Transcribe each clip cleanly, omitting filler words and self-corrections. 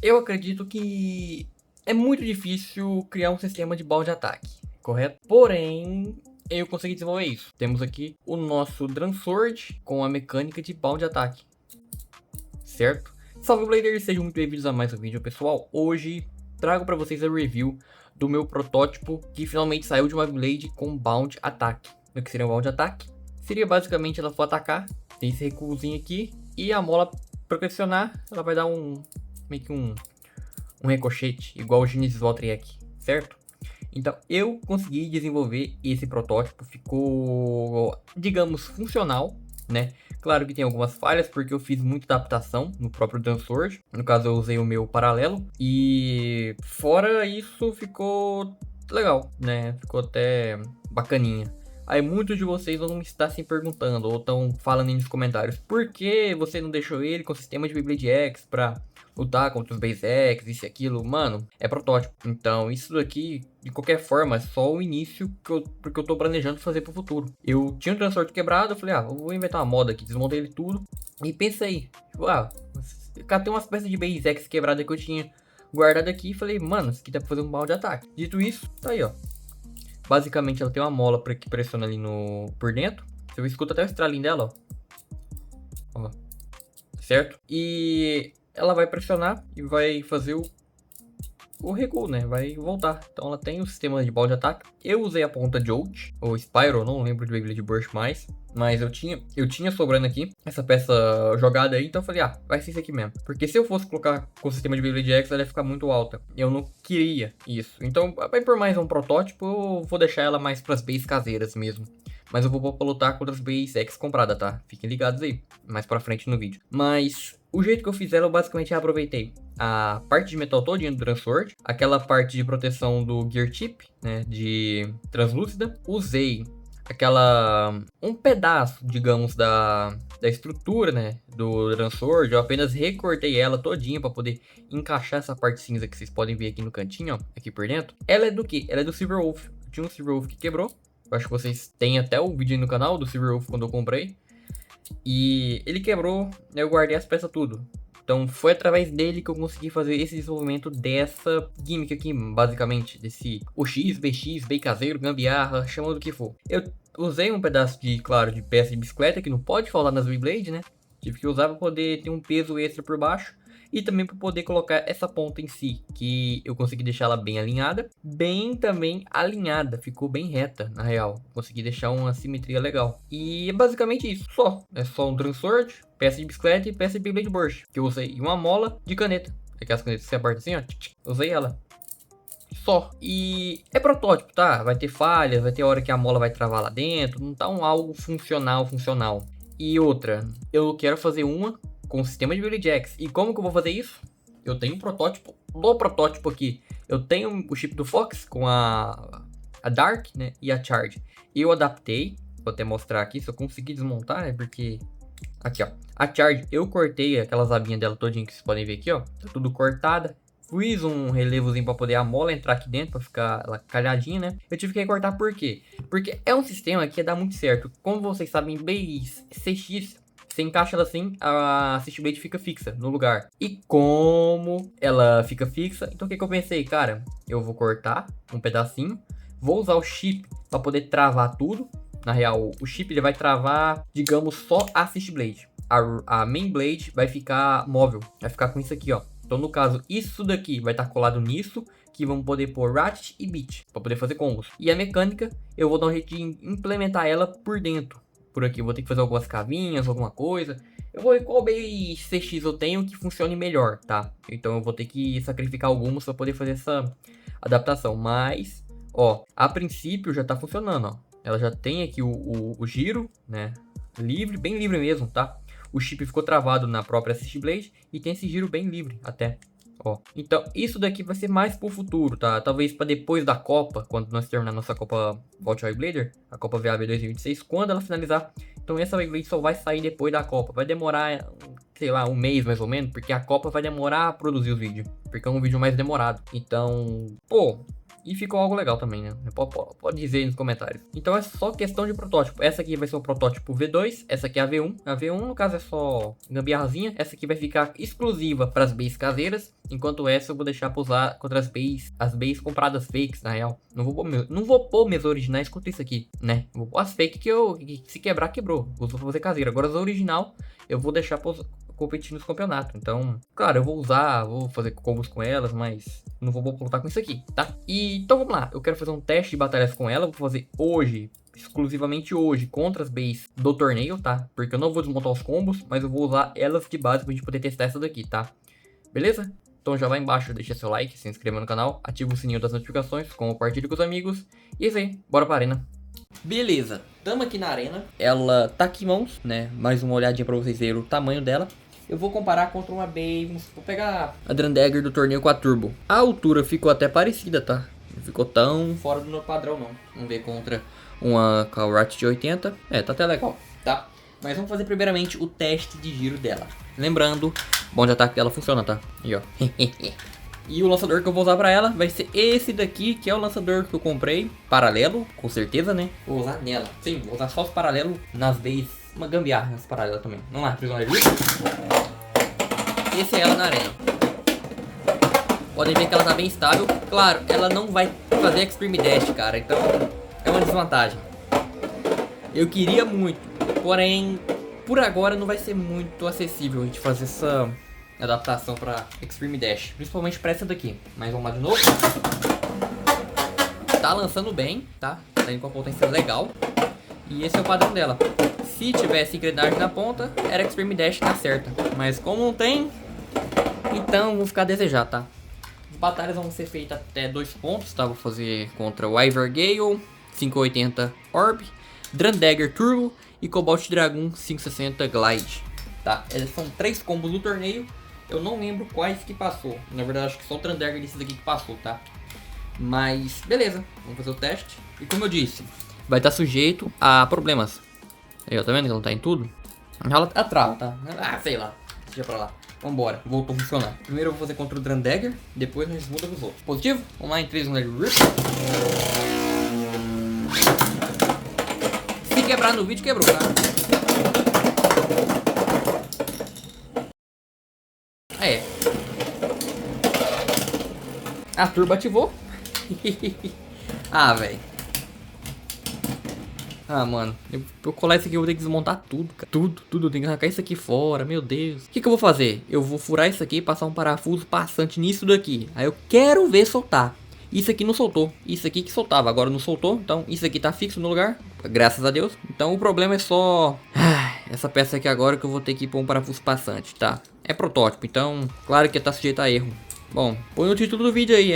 Eu acredito que é muito difícil criar um sistema de balde de ataque, correto? Porém, eu consegui desenvolver isso. Temos aqui o nosso Dransword com a mecânica de balde de ataque, certo? Salve Bladers, sejam muito bem-vindos a mais um vídeo, pessoal. Hoje trago para vocês a review do meu protótipo que finalmente saiu de uma Blade com Bound Attack. O que seria um Bound Attack? Seria basicamente ela for atacar, tem esse recuozinho aqui, e a mola para pressionar, ela vai dar meio que um ricochete, igual o Genesis Valtryek, certo? Então eu consegui desenvolver esse protótipo, ficou, digamos, funcional, né? Claro que tem algumas falhas, porque eu fiz muita adaptação no próprio Dransword. No caso, eu usei o meu paralelo. E fora isso, ficou legal, né? Ficou até bacaninha. Aí muitos de vocês vão estar se perguntando, ou estão falando aí nos comentários, por que você não deixou ele com o sistema de Beyblade X pra lutar contra os Base X, isso e aquilo? Mano, é protótipo. Então, isso daqui, de qualquer forma, é só o início porque eu tô planejando fazer pro futuro. Eu tinha um transporte quebrado, eu falei, eu vou inventar uma moda aqui, desmontei ele tudo. E pensei, tipo, catei umas peças de Base X quebrada que eu tinha guardado aqui e falei, mano, isso aqui dá pra fazer um balde de ataque. Dito isso, tá aí, ó. Basicamente, ela tem uma mola que pressiona ali por dentro. Você escuta até o estralinho dela, ó. Certo? E ela vai pressionar e vai fazer o recuo, né? Vai voltar. Então ela tem o sistema de balde de ataque. Eu usei a ponta Jolt, ou Spyro, não lembro de Beyblade Burst mais. Mas eu tinha sobrando aqui essa peça jogada aí, então eu falei, vai ser isso aqui mesmo. Porque se eu fosse colocar com o sistema de Beyblade X, ela ia ficar muito alta. Eu não queria isso. Então, vai por mais um protótipo, eu vou deixar ela mais pras bases caseiras mesmo. Mas eu vou pôr pra lutar contra as Base X compradas, tá? Fiquem ligados aí, mais pra frente no vídeo. Mas o jeito que eu fiz ela, eu basicamente aproveitei a parte de metal todinha do Dransword, aquela parte de proteção do Gear Chip, né, de translúcida. Usei um pedaço, digamos, da estrutura, né, do Dransword. Eu apenas recortei ela todinha para poder encaixar essa parte cinza que vocês podem ver aqui no cantinho, ó, aqui por dentro. Ela é do que? Ela é do Silverwolf. Tinha um Silverwolf que quebrou. Eu acho que vocês têm até o vídeo aí no canal do Silverwolf quando eu comprei. E ele quebrou, eu guardei as peças tudo. Então foi através dele que eu consegui fazer esse desenvolvimento dessa gimmick aqui, basicamente. Desse OX, BX, bem caseiro, gambiarra, chama do que for. Eu usei um pedaço de peça de bicicleta, que não pode faltar nas Beyblade, né? Tive que usar para poder ter um peso extra por baixo. E também para poder colocar essa ponta em si, que eu consegui deixar ela bem alinhada. Bem também alinhada, ficou bem reta, na real. Consegui deixar uma simetria legal. E é basicamente isso, só. É só um Dransword, peça de bicicleta e peça de Beyblade Burst. Que eu usei e uma mola de caneta. Aquelas canetas que você aperta assim, ó. Usei ela. Só. E é protótipo, tá? Vai ter falhas, vai ter hora que a mola vai travar lá dentro. Não tá algo funcional. E outra, eu quero fazer uma com o sistema de Beyblade X. E como que eu vou fazer isso? Eu tenho um protótipo, do protótipo aqui. Eu tenho o chip do Fox com a Dark, né, e a Charge. Eu adaptei, vou até mostrar aqui, se eu conseguir desmontar, né, porque... Aqui, ó, a Charge, eu cortei aquelas abinhas dela todinha que vocês podem ver aqui, ó. Tá tudo cortada. Fiz um relevozinho para poder a mola entrar aqui dentro, para ficar ela calhadinha, né? Eu tive que recortar por quê? Porque é um sistema que ia dar muito certo. Como vocês sabem, Base CX, você encaixa ela assim, a Assist Blade fica fixa no lugar. E como ela fica fixa, então o que eu pensei? Cara, eu vou cortar um pedacinho, vou usar o chip para poder travar tudo. Na real, o chip ele vai travar, digamos, só a Assist Blade. A Main Blade vai ficar móvel, vai ficar com isso aqui, ó. Então, no caso, isso daqui vai estar colado nisso, que vamos poder pôr Ratchet e Beat, para poder fazer combos. E a mecânica, eu vou dar um jeito de implementar ela por dentro. Por aqui, eu vou ter que fazer algumas cavinhas, alguma coisa. Eu vou ver qual base CX eu tenho que funcione melhor, tá? Então, eu vou ter que sacrificar algumas para poder fazer essa adaptação. Mas, ó, a princípio já tá funcionando, ó. Ela já tem aqui o giro, né? Livre, bem livre mesmo, tá? O chip ficou travado na própria Assist Blade e tem esse giro bem livre até. Ó, então isso daqui vai ser mais pro futuro, tá? Talvez para depois da Copa, quando nós terminar nossa Copa Vault Blader, a Copa VAB 2026, quando ela finalizar. Então essa Beyblade só vai sair depois da Copa. Vai demorar, sei lá, um mês mais ou menos, porque a Copa vai demorar a produzir os vídeos, porque é um vídeo mais demorado. Então, pô, E ficou algo legal também, né? Pode dizer aí nos comentários. Então é só questão de protótipo. Essa aqui vai ser o protótipo V2, essa aqui é a V1. A V1 no caso é só gambiarrazinha. Essa aqui vai ficar exclusiva para as bases caseiras, enquanto essa eu vou deixar para usar contra as bases compradas fakes, na real. Não vou pôr minhas originais contra isso aqui, né? Vou pôr as fakes que se quebrar, quebrou. Vou fazer caseira. Agora as original eu vou deixar para competir nos campeonatos. Então, claro, eu vou fazer combos com elas, mas não vou lutar com isso aqui, tá? Então vamos lá, eu quero fazer um teste de batalhas com ela. Vou fazer hoje, exclusivamente hoje, contra as bases do torneio, tá? Porque eu não vou desmontar os combos, mas eu vou usar elas de base pra gente poder testar essa daqui, tá? Beleza? Então já vai embaixo, deixa seu like, se inscreva no canal, ativa o sininho das notificações, compartilhe com os amigos. E é isso aí, bora pra arena. Beleza, tamo aqui na arena. Ela tá aqui em mãos, né? Mais uma olhadinha pra vocês verem o tamanho dela. Eu vou comparar contra uma base. Vou pegar a Drandagger do torneio com a Turbo. A altura ficou até parecida, tá? Não ficou tão fora do meu padrão, não. Vamos ver contra uma Calrat de 80. Tá até legal, tá? Mas vamos fazer primeiramente o teste de giro dela. Lembrando, bom de ataque dela funciona, tá? Aí, ó. E o lançador que eu vou usar pra ela vai ser esse daqui, que é o lançador que eu comprei. Paralelo, com certeza, né? Vou usar nela. Sim, vou usar só os paralelos nas bases. Uma gambiarra nessa paralela também. Vamos lá, prisioneiro. Esse é ela na arena. Podem ver que ela tá bem estável. Claro, ela não vai fazer Extreme Dash, cara. Então, é uma desvantagem. Eu queria muito. Porém, por agora não vai ser muito acessível a gente fazer essa adaptação pra Extreme Dash. Principalmente pra essa daqui. Mas vamos lá de novo. Tá lançando bem, tá? Tá indo com a potência legal. E esse é o padrão dela. Se tivesse engrenagem na ponta, era Extreme Dash na certa. Mas como não tem, então vou ficar a desejar, tá? As batalhas vão ser feitas até 2 pontos, tá? Vou fazer contra o Ivergale 580 Orb, Drandagger Turbo e Cobalt Dragon 560 Glide, tá? Eles são 3 combos do torneio. Eu não lembro quais que passou. Na verdade, acho que só o Drandagger desses aqui que passou, tá? Mas, beleza. Vamos fazer o teste. E como eu disse, vai estar sujeito a problemas. Aí, ó, tá vendo que não tá em tudo? Ela trava, tá? Ah, sei lá. Deixa pra lá. Vambora, voltou a funcionar. Primeiro eu vou fazer contra o Drandagger, depois nós mudamos os outros. Positivo? Vamos lá em 3, 1, RIP. Se quebrar no vídeo, quebrou, tá? A turbo ativou. Ah, velho. Ah, mano, eu colar isso aqui eu vou ter que desmontar tudo, cara. Tudo, eu tenho que arrancar isso aqui fora, meu Deus. O que eu vou fazer? Eu vou furar isso aqui e passar um parafuso passante nisso daqui. Aí eu quero ver soltar. Isso aqui não soltou. Isso aqui que soltava, agora não soltou. Então isso aqui tá fixo no lugar, graças a Deus. Então o problema é só essa peça aqui agora que eu vou ter que pôr um parafuso passante, tá? É protótipo, então claro que tá sujeito a erro. Bom, põe o título do vídeo aí,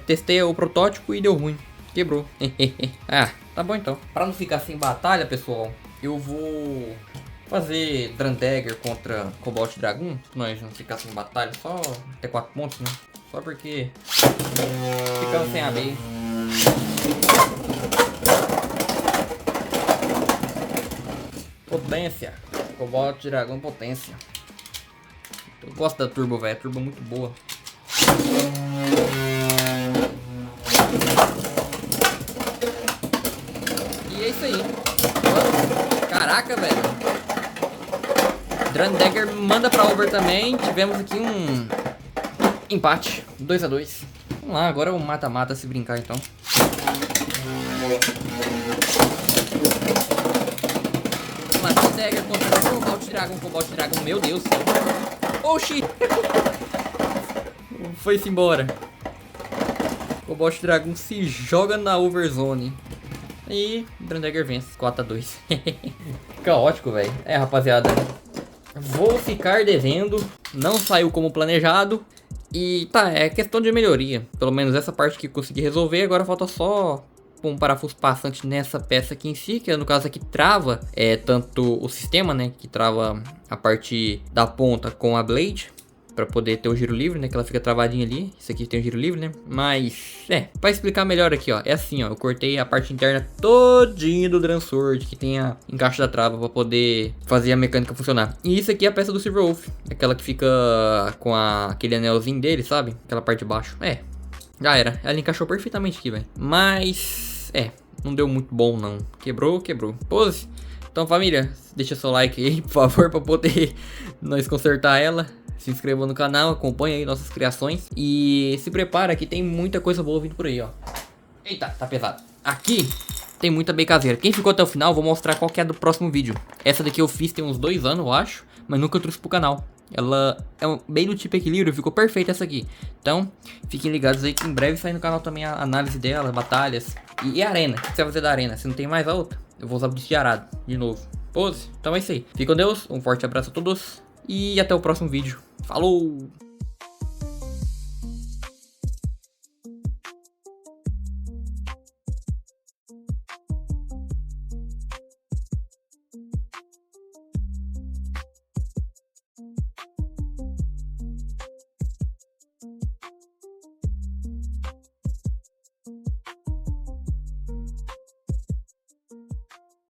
testei o protótipo e deu ruim. Quebrou. Ah, tá bom então. Pra não ficar sem batalha, pessoal, eu vou fazer Drandagger contra Cobalt Dragon. Nós não ficar sem batalha, só até 4 pontos, né? Só porque ficamos sem a base. Potência. Cobalt Dragon potência. Eu gosto da turbo, velho. A turbo é muito boa. E é isso aí. Caraca, velho. Drandagger manda pra over também. Tivemos aqui um empate. 2 a 2. Vamos lá, agora é o mata-mata se brincar então. Drandagger contra Cobalt Dragon. Meu Deus do céu. Oxi. Foi-se embora. Cobalt Dragon se joga na overzone. E Drandagger vence 4 a 2. Caótico, velho. Rapaziada, vou ficar devendo. Não saiu como planejado. E tá, é questão de melhoria. Pelo menos essa parte que eu consegui resolver. Agora falta só pôr um parafuso passante nessa peça aqui em si, que no caso aqui trava tanto o sistema, né, que trava a parte da ponta com a blade, pra poder ter o giro livre, né, que ela fica travadinha ali. Isso aqui tem o giro livre, né, mas pra explicar melhor aqui, ó, é assim, ó, eu cortei a parte interna todinha do Dransword, que tem a encaixe da trava pra poder fazer a mecânica funcionar. E isso aqui é a peça do Silverwolf, aquela que fica com aquele anelzinho dele, sabe, aquela parte de baixo, Já era. Ela encaixou perfeitamente aqui, velho. Mas, não deu muito bom, não. Quebrou. Pose. Então, família, deixa seu like aí, por favor, pra poder nós consertar ela. Se inscreva no canal, acompanha aí nossas criações. E se prepara que tem muita coisa boa vindo por aí, ó. Eita, tá pesado. Aqui tem muita caseira. Quem ficou até o final, vou mostrar qual que é do próximo vídeo. Essa daqui eu fiz tem uns 2 anos, eu acho. Mas nunca trouxe pro canal. Ela é bem do tipo equilíbrio, ficou perfeita essa aqui. Então, fiquem ligados aí que em breve sai no canal também a análise dela, batalhas. E a arena, o que você vai fazer da arena? Se não tem mais a outra, eu vou usar o bicho de arado de novo. Pose, então é isso aí. Fique com Deus, um forte abraço a todos. E até o próximo vídeo. Falou!